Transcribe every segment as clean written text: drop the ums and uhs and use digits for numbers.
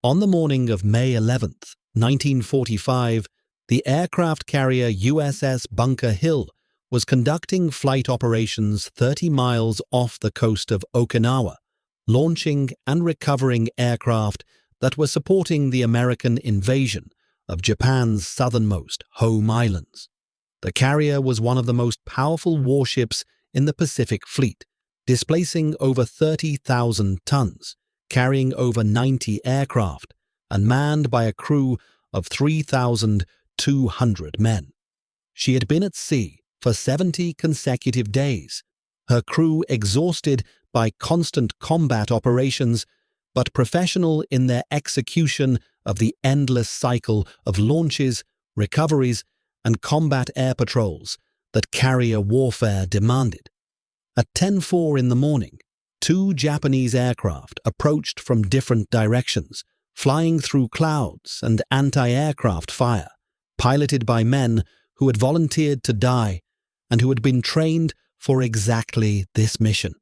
On the morning of May 11th, 1945, the aircraft carrier USS Bunker Hill was conducting flight operations 30 miles off the coast of Okinawa, launching and recovering aircraft that were supporting the American invasion of Japan's southernmost home islands. The carrier was one of the most powerful warships in the Pacific Fleet, displacing over 30,000 tons, carrying over 90 aircraft, and manned by a crew of 3,200 men. She had been at sea for 70 consecutive days, her crew exhausted by constant combat operations, but professional in their execution of the endless cycle of launches, recoveries, and combat air patrols that carrier warfare demanded. At 10:04 in the morning, 2 Japanese aircraft approached from different directions, flying through clouds and anti-aircraft fire, piloted by men who had volunteered to die and who had been trained for exactly this mission.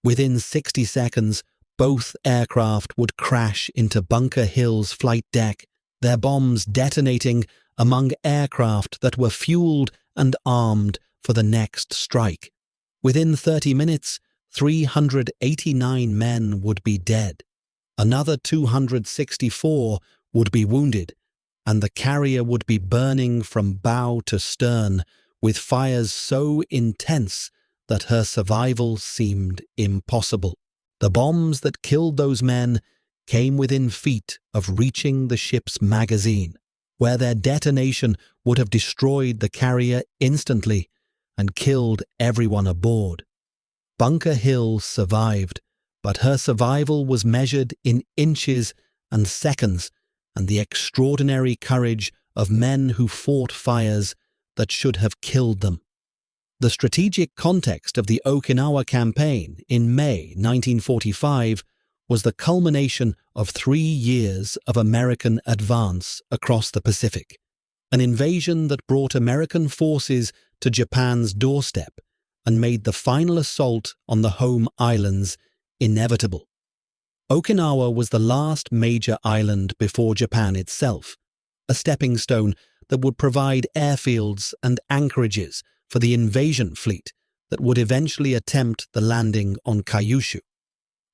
Within 60 seconds, both aircraft would crash into Bunker Hill's flight deck, their bombs detonating among aircraft that were fueled and armed for the next strike. Within 30 minutes, 389 men would be dead. Another 264 would be wounded, and the carrier would be burning from bow to stern with fires so intense that her survival seemed impossible. The bombs that killed those men came within feet of reaching the ship's magazine, where their detonation would have destroyed the carrier instantly and killed everyone aboard. Bunker Hill survived, but her survival was measured in inches and seconds, and the extraordinary courage of men who fought fires that should have killed them. The strategic context of the Okinawa campaign in May 1945 was the culmination of 3 years of American advance across the Pacific, an invasion that brought American forces to Japan's doorstep and made the final assault on the home islands inevitable. Okinawa was the last major island before Japan itself, a stepping stone that would provide airfields and anchorages for the invasion fleet that would eventually attempt the landing on Kyushu.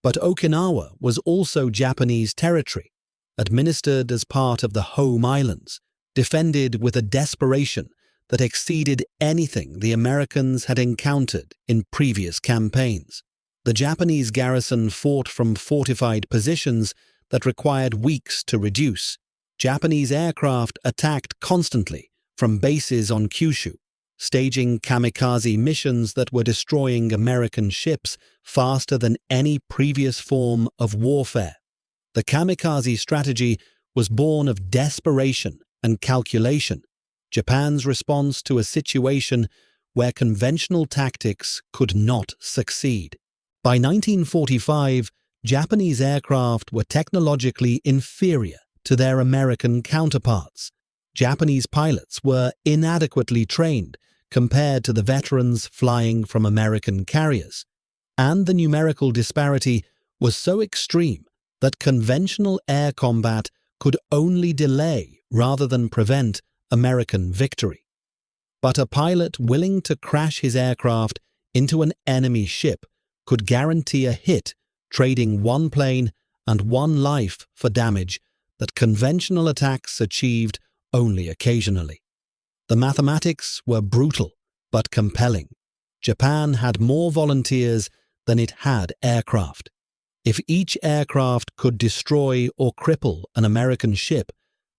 But Okinawa was also Japanese territory, administered as part of the home islands, defended with a desperation that exceeded anything the Americans had encountered in previous campaigns. The Japanese garrison fought from fortified positions that required weeks to reduce. Japanese aircraft attacked constantly from bases on Kyushu, staging kamikaze missions that were destroying American ships faster than any previous form of warfare. The kamikaze strategy was born of desperation and calculation, Japan's response to a situation where conventional tactics could not succeed. By 1945, Japanese aircraft were technologically inferior to their American counterparts. Japanese pilots were inadequately trained compared to the veterans flying from American carriers, and the numerical disparity was so extreme that conventional air combat could only delay rather than prevent American victory. But a pilot willing to crash his aircraft into an enemy ship could guarantee a hit, trading one plane and one life for damage that conventional attacks achieved only occasionally. The mathematics were brutal but compelling. Japan had more volunteers than it had aircraft. If each aircraft could destroy or cripple an American ship,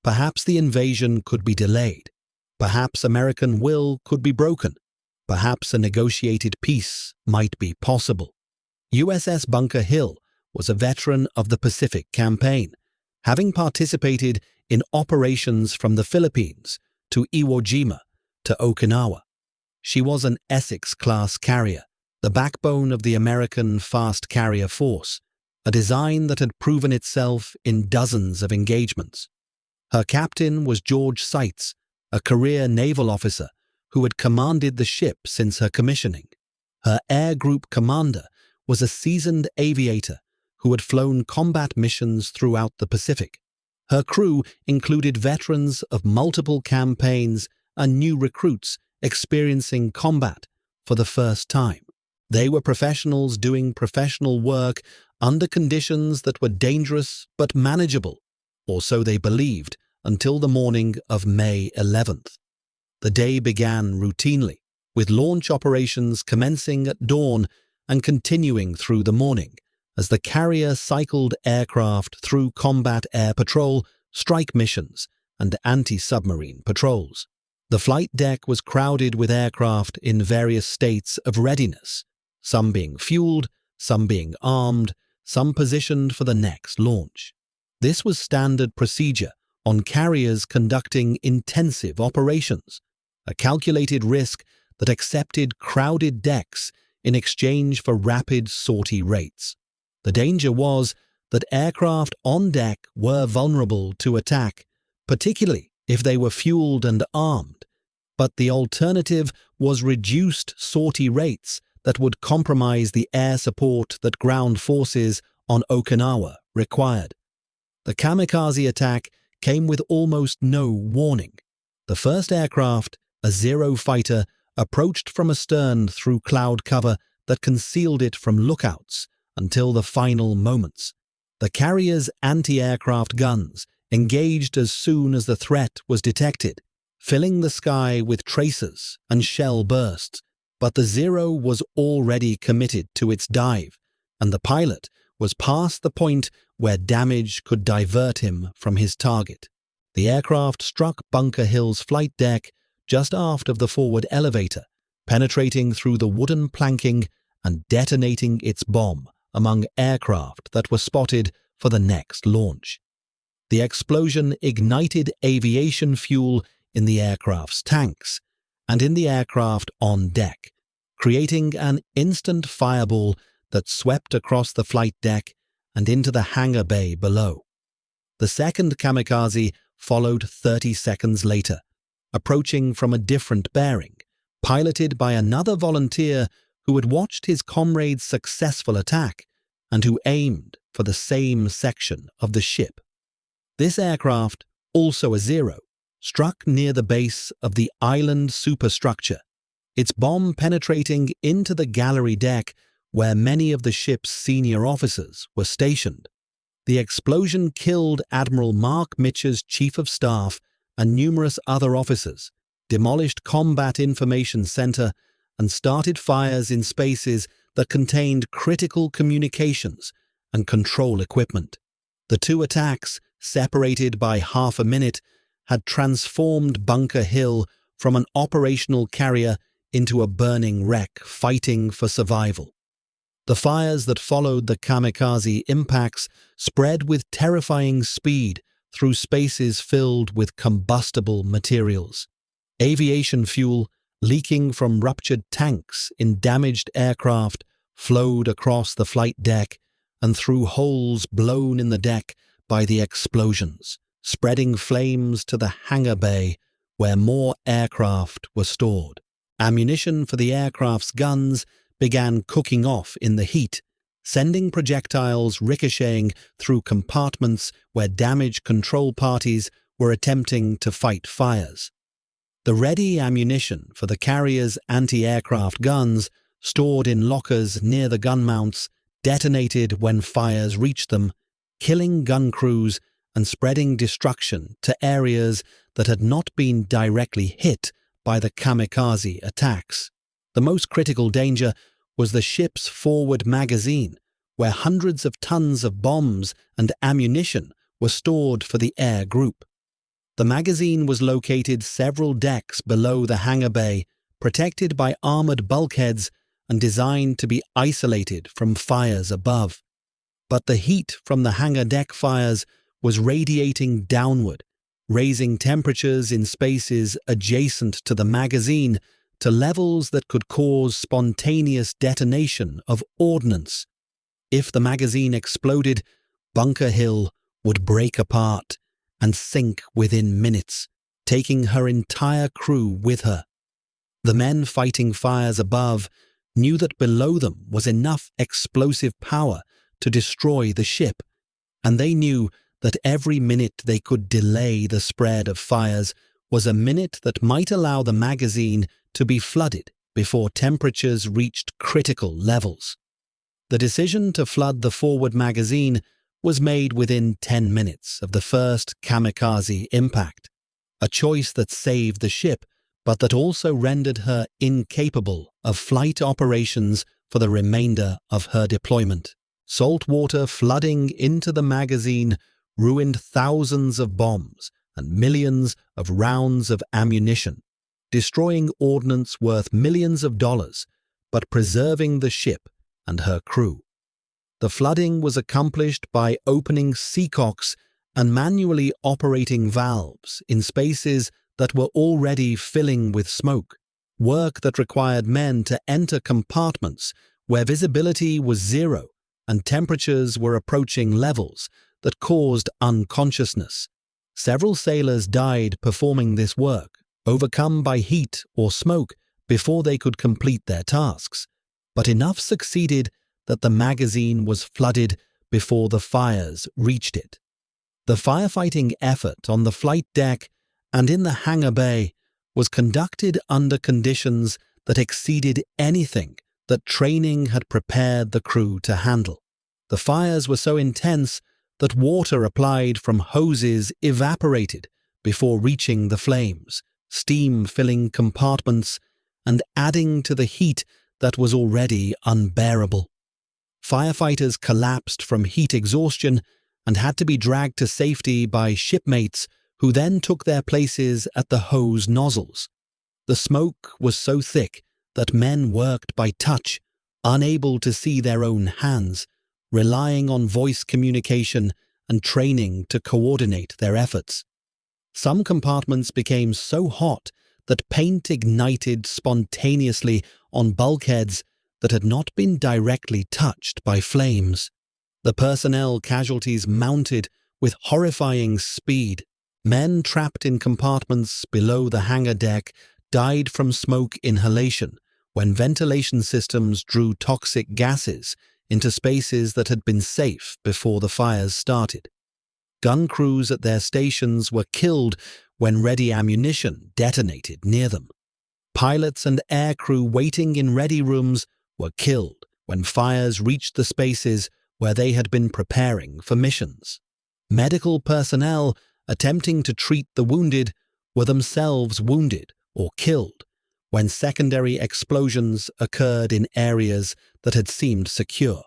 perhaps the invasion could be delayed. Perhaps American will could be broken. Perhaps a negotiated peace might be possible. USS Bunker Hill was a veteran of the Pacific Campaign, having participated in operations from the Philippines to Iwo Jima to Okinawa. She was an Essex-class carrier, the backbone of the American fast carrier force, a design that had proven itself in dozens of engagements. Her captain was George Seitz, a career naval officer who had commanded the ship since her commissioning. Her air group commander was a seasoned aviator who had flown combat missions throughout the Pacific. Her crew included veterans of multiple campaigns and new recruits experiencing combat for the first time. They were professionals doing professional work under conditions that were dangerous but manageable, or so they believed, until the morning of May 11th. The day began routinely, with launch operations commencing at dawn and continuing through the morning, as the carrier cycled aircraft through combat air patrol, strike missions, and anti-submarine patrols. The flight deck was crowded with aircraft in various states of readiness, some being fueled, some being armed, some positioned for the next launch. This was standard procedure on carriers conducting intensive operations, a calculated risk that accepted crowded decks in exchange for rapid sortie rates. The danger was that aircraft on deck were vulnerable to attack, particularly if they were fueled and armed, but the alternative was reduced sortie rates that would compromise the air support that ground forces on Okinawa required. The Kamikaze attack came with almost no warning. The first aircraft, a Zero fighter, approached from astern through cloud cover that concealed it from lookouts until the final moments. The carrier's anti-aircraft guns engaged as soon as the threat was detected, filling the sky with tracers and shell bursts, but the Zero was already committed to its dive, and the pilot was past the point where damage could divert him from his target. The aircraft struck Bunker Hill's flight deck just aft of the forward elevator, penetrating through the wooden planking and detonating its bomb among aircraft that were spotted for the next launch. The explosion ignited aviation fuel in the aircraft's tanks and in the aircraft on deck, creating an instant fireball that swept across the flight deck and into the hangar bay below. The second Kamikaze followed 30 seconds later, approaching from a different bearing, piloted by another volunteer who had watched his comrade's successful attack and who aimed for the same section of the ship. This aircraft, also a Zero, struck near the base of the island superstructure, its bomb penetrating into the gallery deck where many of the ship's senior officers were stationed. The explosion killed Admiral Mark Mitcher's chief of staff and numerous other officers, demolished Combat Information Center, and started fires in spaces that contained critical communications and control equipment. The two attacks, separated by half a minute, had transformed Bunker Hill from an operational carrier into a burning wreck fighting for survival. The fires that followed the Kamikaze impacts spread with terrifying speed through spaces filled with combustible materials. Aviation fuel, leaking from ruptured tanks in damaged aircraft, flowed across the flight deck and through holes blown in the deck by the explosions, spreading flames to the hangar bay where more aircraft were stored. Ammunition for the aircraft's guns began cooking off in the heat, sending projectiles ricocheting through compartments where damage control parties were attempting to fight fires. The ready ammunition for the carrier's anti-aircraft guns, stored in lockers near the gun mounts, detonated when fires reached them, killing gun crews and spreading destruction to areas that had not been directly hit by the Kamikaze attacks. The most critical danger was the ship's forward magazine, where hundreds of tons of bombs and ammunition were stored for the air group. The magazine was located several decks below the hangar bay, protected by armored bulkheads and designed to be isolated from fires above. But the heat from the hangar deck fires was radiating downward, raising temperatures in spaces adjacent to the magazine to levels that could cause spontaneous detonation of ordnance. If the magazine exploded, Bunker Hill would break apart and sink within minutes, taking her entire crew with her. The men fighting fires above knew that below them was enough explosive power to destroy the ship, and they knew that every minute they could delay the spread of fires was a minute that might allow the magazine to be flooded before temperatures reached critical levels. The decision to flood the forward magazine was made within 10 minutes of the first Kamikaze impact, a choice that saved the ship but that also rendered her incapable of flight operations for the remainder of her deployment. Salt water flooding into the magazine ruined thousands of bombs and millions of rounds of ammunition, destroying ordnance worth millions of dollars, but preserving the ship and her crew. The flooding was accomplished by opening seacocks and manually operating valves in spaces that were already filling with smoke, work that required men to enter compartments where visibility was zero and temperatures were approaching levels that caused unconsciousness. Several sailors died performing this work, overcome by heat or smoke before they could complete their tasks, but enough succeeded that the magazine was flooded before the fires reached it. The firefighting effort on the flight deck and in the hangar bay was conducted under conditions that exceeded anything that training had prepared the crew to handle. The fires were so intense that water applied from hoses evaporated before reaching the flames, steam filling compartments and adding to the heat that was already unbearable. Firefighters collapsed from heat exhaustion and had to be dragged to safety by shipmates who then took their places at the hose nozzles. The smoke was so thick that men worked by touch, unable to see their own hands, relying on voice communication and training to coordinate their efforts. Some compartments became so hot that paint ignited spontaneously on bulkheads that had not been directly touched by flames. The personnel casualties mounted with horrifying speed. Men trapped in compartments below the hangar deck died from smoke inhalation when ventilation systems drew toxic gases into spaces that had been safe before the fires started. Gun crews at their stations were killed when ready ammunition detonated near them. Pilots and aircrew waiting in ready rooms were killed when fires reached the spaces where they had been preparing for missions. Medical personnel attempting to treat the wounded were themselves wounded or killed when secondary explosions occurred in areas that had seemed secure.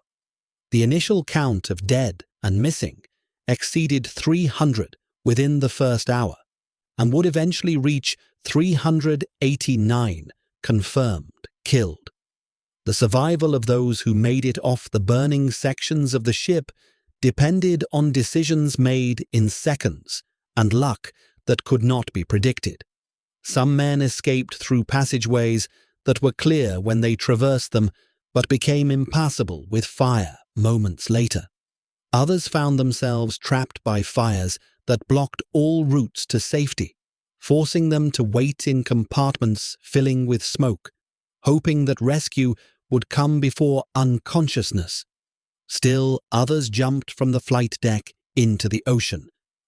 The initial count of dead and missing exceeded 300 within the first hour and would eventually reach 389 confirmed killed. The survival of those who made it off the burning sections of the ship depended on decisions made in seconds and luck that could not be predicted. Some men escaped through passageways that were clear when they traversed them but became impassable with fire moments later. Others found themselves trapped by fires that blocked all routes to safety, forcing them to wait in compartments filling with smoke, hoping that rescue would come before unconsciousness. Still, others jumped from the flight deck into the ocean,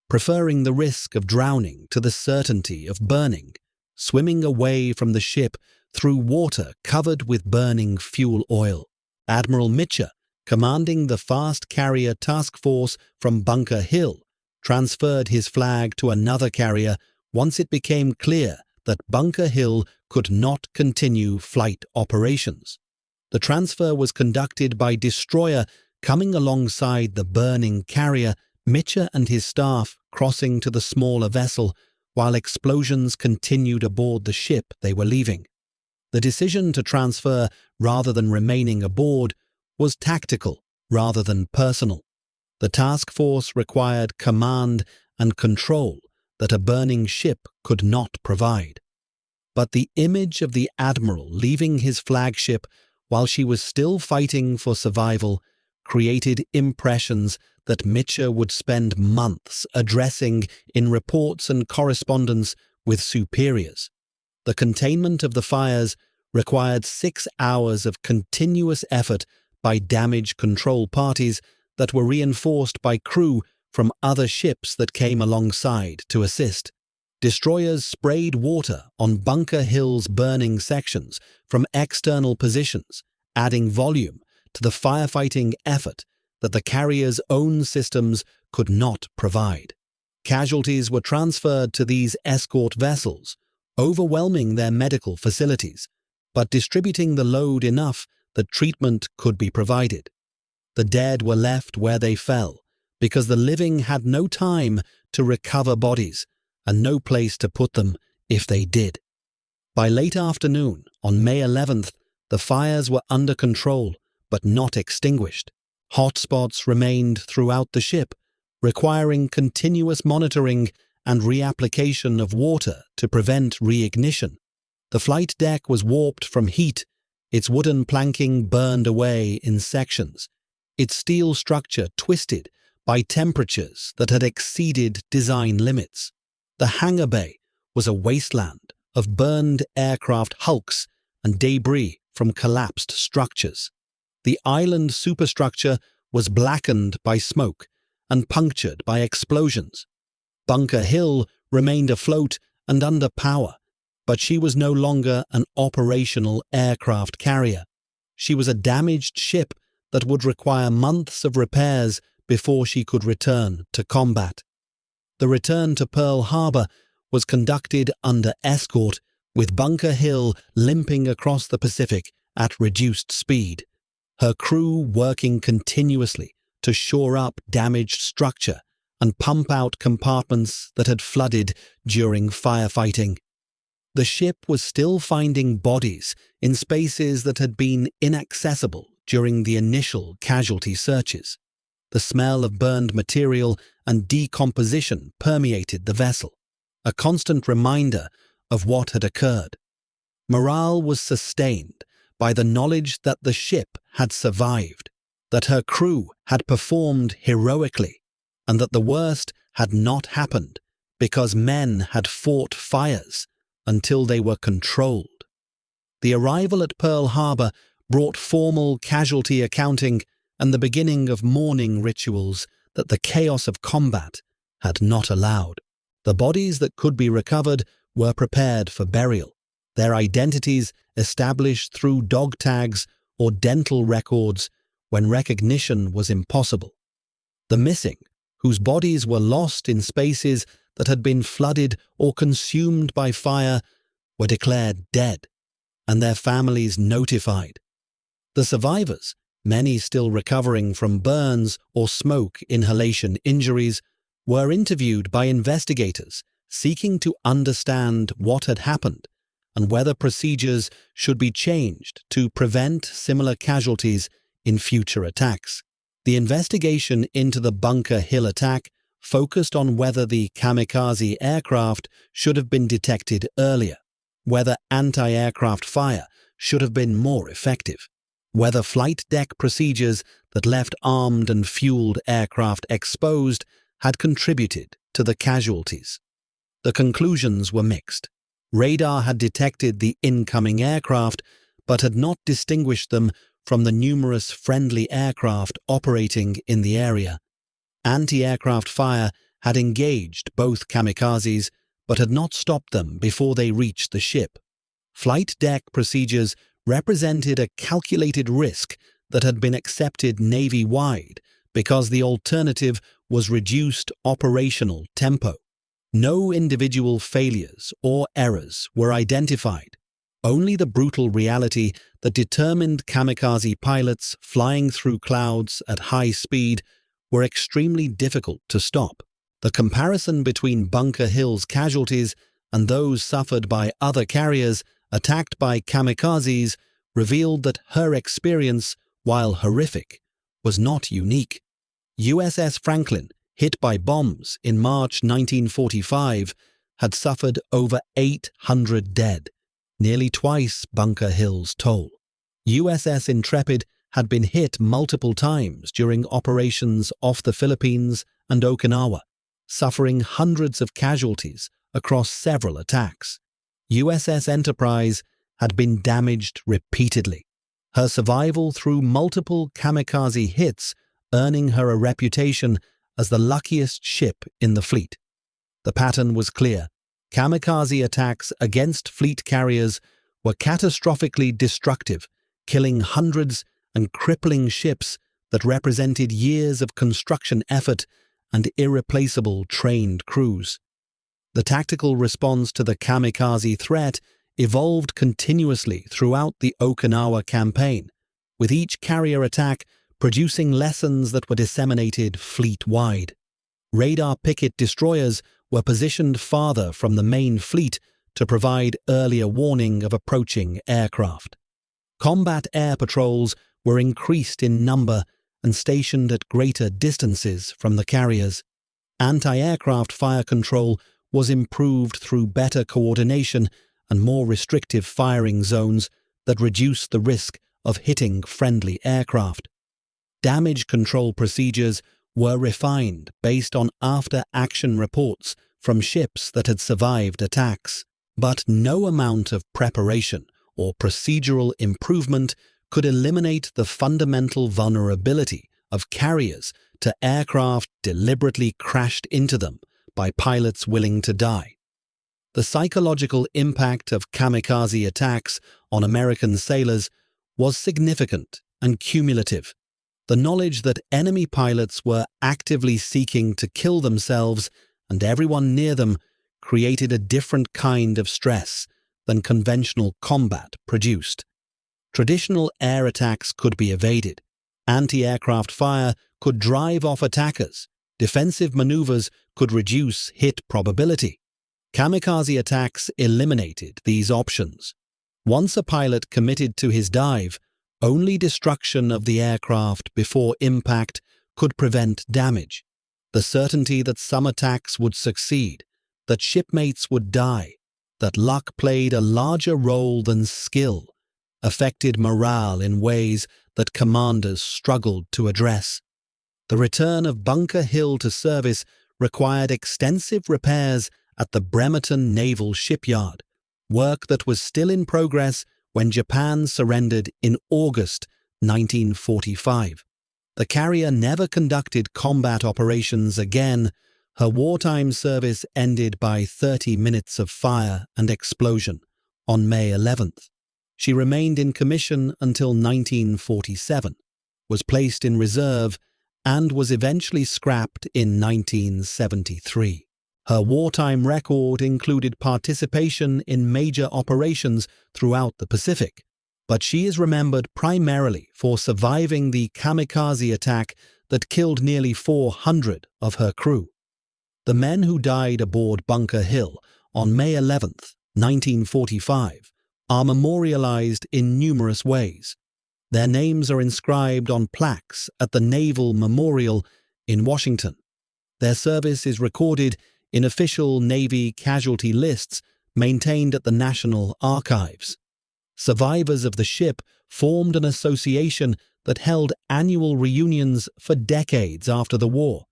preferring the risk of drowning to the certainty of burning, swimming away from the ship through water covered with burning fuel oil. Admiral Mitcher, commanding the fast carrier task force from Bunker Hill, transferred his flag to another carrier once it became clear that Bunker Hill could not continue flight operations. The transfer was conducted by destroyer coming alongside the burning carrier, Mitcher and his staff crossing to the smaller vessel while explosions continued aboard the ship they were leaving. The decision to transfer rather than remaining aboard was tactical rather than personal. The task force required command and control that a burning ship could not provide. But the image of the admiral leaving his flagship while she was still fighting for survival created impressions that Mitcher would spend months addressing in reports and correspondence with superiors. The containment of the fires required 6 hours of continuous effort by damage control parties that were reinforced by crew from other ships that came alongside to assist. Destroyers sprayed water on Bunker Hill's burning sections from external positions, adding volume to the firefighting effort that the carrier's own systems could not provide. Casualties were transferred to these escort vessels, overwhelming their medical facilities, but distributing the load enough that treatment could be provided. The dead were left where they fell, because the living had no time to recover bodies and no place to put them if they did. By late afternoon, on May 11th, the fires were under control but not extinguished. Hotspots remained throughout the ship, requiring continuous monitoring and reapplication of water to prevent reignition. The flight deck was warped from heat, its wooden planking burned away in sections, its steel structure twisted by temperatures that had exceeded design limits. The hangar bay was a wasteland of burned aircraft hulks and debris from collapsed structures. The island superstructure was blackened by smoke and punctured by explosions. Bunker Hill remained afloat and under power, but she was no longer an operational aircraft carrier. She was a damaged ship that would require months of repairs before she could return to combat. The return to Pearl Harbor was conducted under escort, with Bunker Hill limping across the Pacific at reduced speed, her crew working continuously to shore up damaged structure and pump out compartments that had flooded during firefighting. The ship was still finding bodies in spaces that had been inaccessible during the initial casualty searches. The smell of burned material and decomposition permeated the vessel, a constant reminder of what had occurred. Morale was sustained by the knowledge that the ship had survived, that her crew had performed heroically, and that the worst had not happened because men had fought fires until they were controlled. The arrival at Pearl Harbor brought formal casualty accounting and the beginning of mourning rituals that the chaos of combat had not allowed. The bodies that could be recovered were prepared for burial, their identities established through dog tags or dental records when recognition was impossible. The missing, whose bodies were lost in spaces that had been flooded or consumed by fire, were declared dead, and their families notified. The survivors, many still recovering from burns or smoke inhalation injuries, were interviewed by investigators seeking to understand what had happened and whether procedures should be changed to prevent similar casualties in future attacks. The investigation into the Bunker Hill attack focused on whether the Kamikaze aircraft should have been detected earlier, whether anti-aircraft fire should have been more effective, whether flight deck procedures that left armed and fueled aircraft exposed had contributed to the casualties. The conclusions were mixed. Radar had detected the incoming aircraft, but had not distinguished them from the numerous friendly aircraft operating in the area. Anti-aircraft fire had engaged both kamikazes, but had not stopped them before they reached the ship. Flight deck procedures represented a calculated risk that had been accepted Navy-wide because the alternative was reduced operational tempo. No individual failures or errors were identified, only the brutal reality that determined kamikaze pilots flying through clouds at high speed were extremely difficult to stop. The comparison between Bunker Hill's casualties and those suffered by other carriers attacked by kamikazes revealed that her experience, while horrific, was not unique. USS Franklin, hit by bombs in March 1945, had suffered over 800 dead, nearly twice Bunker Hill's toll. USS Intrepid had been hit multiple times during operations off the Philippines and Okinawa, suffering hundreds of casualties across several attacks. USS Enterprise had been damaged repeatedly, her survival through multiple kamikaze hits earning her a reputation as the luckiest ship in the fleet. The pattern was clear. Kamikaze attacks against fleet carriers were catastrophically destructive, killing hundreds and crippling ships that represented years of construction effort and irreplaceable trained crews. The tactical response to the kamikaze threat evolved continuously throughout the Okinawa campaign, with each carrier attack producing lessons that were disseminated fleet-wide. Radar picket destroyers were positioned farther from the main fleet to provide earlier warning of approaching aircraft. Combat air patrols were increased in number and stationed at greater distances from the carriers. Anti-aircraft fire control was improved through better coordination and more restrictive firing zones that reduced the risk of hitting friendly aircraft. Damage control procedures were refined based on after-action reports from ships that had survived attacks, but no amount of preparation or procedural improvement could eliminate the fundamental vulnerability of carriers to aircraft deliberately crashed into them by pilots willing to die. The psychological impact of kamikaze attacks on American sailors was significant and cumulative. The knowledge that enemy pilots were actively seeking to kill themselves and everyone near them created a different kind of stress than conventional combat produced. Traditional air attacks could be evaded. Anti-aircraft fire could drive off attackers. Defensive maneuvers could reduce hit probability. Kamikaze attacks eliminated these options. Once a pilot committed to his dive, only destruction of the aircraft before impact could prevent damage. The certainty that some attacks would succeed, that shipmates would die, that luck played a larger role than skill, affected morale in ways that commanders struggled to address. The return of Bunker Hill to service required extensive repairs at the Bremerton Naval Shipyard, work that was still in progress when Japan surrendered in August 1945. The carrier never conducted combat operations again. Her wartime service ended by 30 minutes of fire and explosion on May 11th. She remained in commission until 1947, was placed in reserve, and was eventually scrapped in 1973. Her wartime record included participation in major operations throughout the Pacific, but she is remembered primarily for surviving the kamikaze attack that killed nearly 400 of her crew. The men who died aboard Bunker Hill on May 11, 1945, are memorialized in numerous ways. Their names are inscribed on plaques at the Naval Memorial in Washington. Their service is recorded in official Navy casualty lists maintained at the National Archives. Survivors of the ship formed an association that held annual reunions for decades after the war,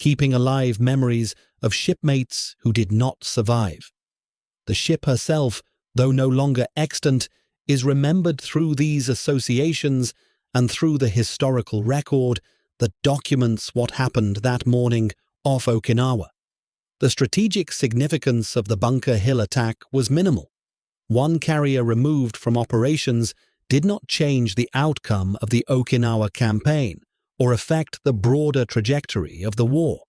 keeping alive memories of shipmates who did not survive. The ship herself, though no longer extant, is remembered through these associations and through the historical record that documents what happened that morning off Okinawa. The strategic significance of the Bunker Hill attack was minimal. One carrier removed from operations did not change the outcome of the Okinawa campaign or affect the broader trajectory of the war.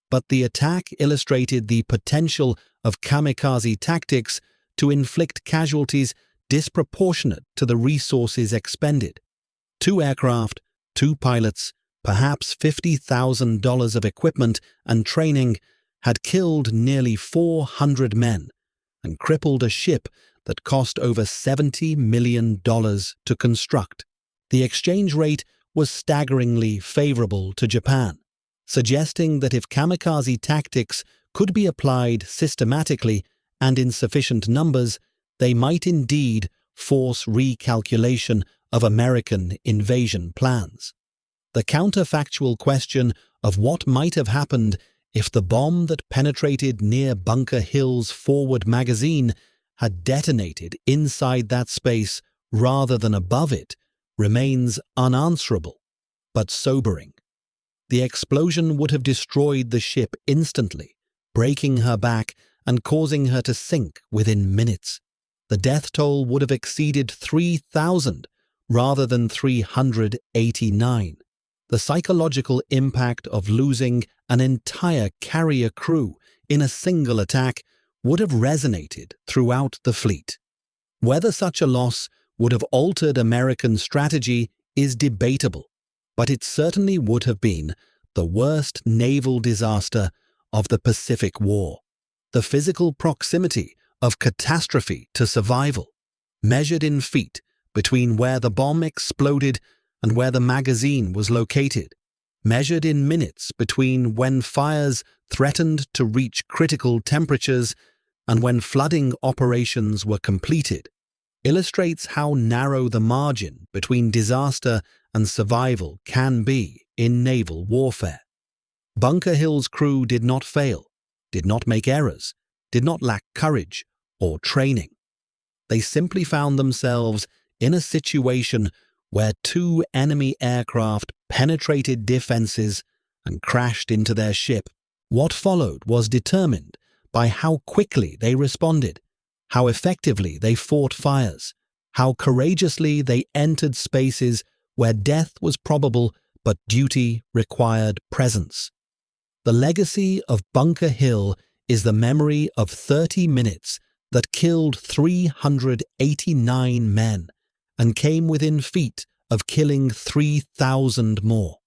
But the attack illustrated the potential of kamikaze tactics to inflict casualties disproportionate to the resources expended. 2 aircraft, 2 pilots, perhaps $50,000 of equipment and training had killed nearly 400 men and crippled a ship that cost over $70 million to construct. The exchange rate was staggeringly favorable to Japan, suggesting that if kamikaze tactics could be applied systematically and in sufficient numbers, they might indeed force recalculation of American invasion plans. The counterfactual question of what might have happened if the bomb that penetrated near Bunker Hill's forward magazine had detonated inside that space rather than above it remains unanswerable, but sobering. The explosion would have destroyed the ship instantly, breaking her back and causing her to sink within minutes. The death toll would have exceeded 3,000 rather than 389. The psychological impact of losing an entire carrier crew in a single attack would have resonated throughout the fleet. Whether such a loss would have altered American strategy is debatable, but it certainly would have been the worst naval disaster of the Pacific War. The physical proximity of catastrophe to survival, measured in feet between where the bomb exploded and where the magazine was located, measured in minutes between when fires threatened to reach critical temperatures and when flooding operations were completed, illustrates how narrow the margin between disaster and survival can be in naval warfare. Bunker Hill's crew did not fail, did not make errors, did not lack courage or training. They simply found themselves in a situation where two enemy aircraft penetrated defenses and crashed into their ship. What followed was determined by how quickly they responded, how effectively they fought fires, how courageously they entered spaces where death was probable but duty required presence. The legacy of Bunker Hill is the memory of 30 minutes that killed 389 men and came within feet of killing 3,000 more.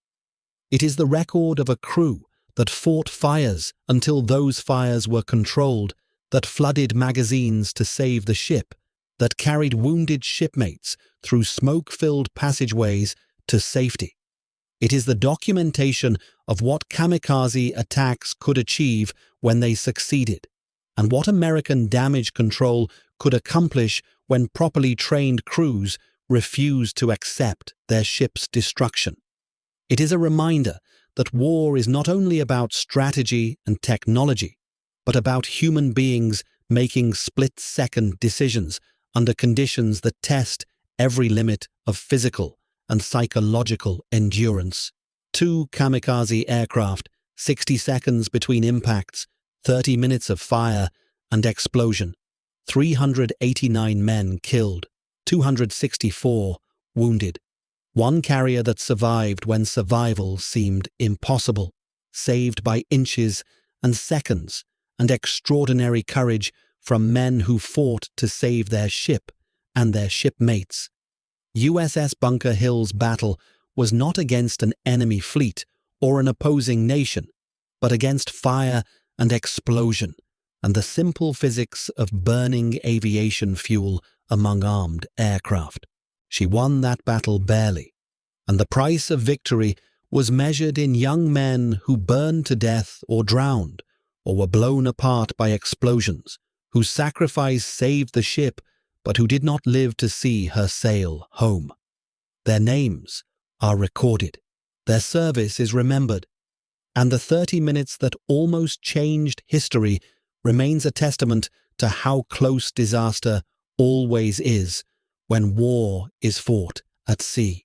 It is the record of a crew that fought fires until those fires were controlled, that flooded magazines to save the ship, that carried wounded shipmates through smoke-filled passageways to safety. It is the documentation of what kamikaze attacks could achieve when they succeeded, and what American damage control could accomplish when properly trained crews refused to accept their ship's destruction. It is a reminder that war is not only about strategy and technology, but about human beings making split-second decisions under conditions that test every limit of physical and psychological endurance. 2 kamikaze aircraft, 60 seconds between impacts, 30 minutes of fire and explosion, 389 men killed, 264 wounded. One carrier that survived when survival seemed impossible, saved by inches and seconds, and extraordinary courage from men who fought to save their ship and their shipmates. USS Bunker Hill's battle was not against an enemy fleet or an opposing nation, but against fire and explosion and the simple physics of burning aviation fuel among armed aircraft. She won that battle barely, and the price of victory was measured in young men who burned to death or drowned, or were blown apart by explosions, whose sacrifice saved the ship, but who did not live to see her sail home. Their names are recorded, their service is remembered, and the 30 minutes that almost changed history remains a testament to how close disaster always is when war is fought at sea.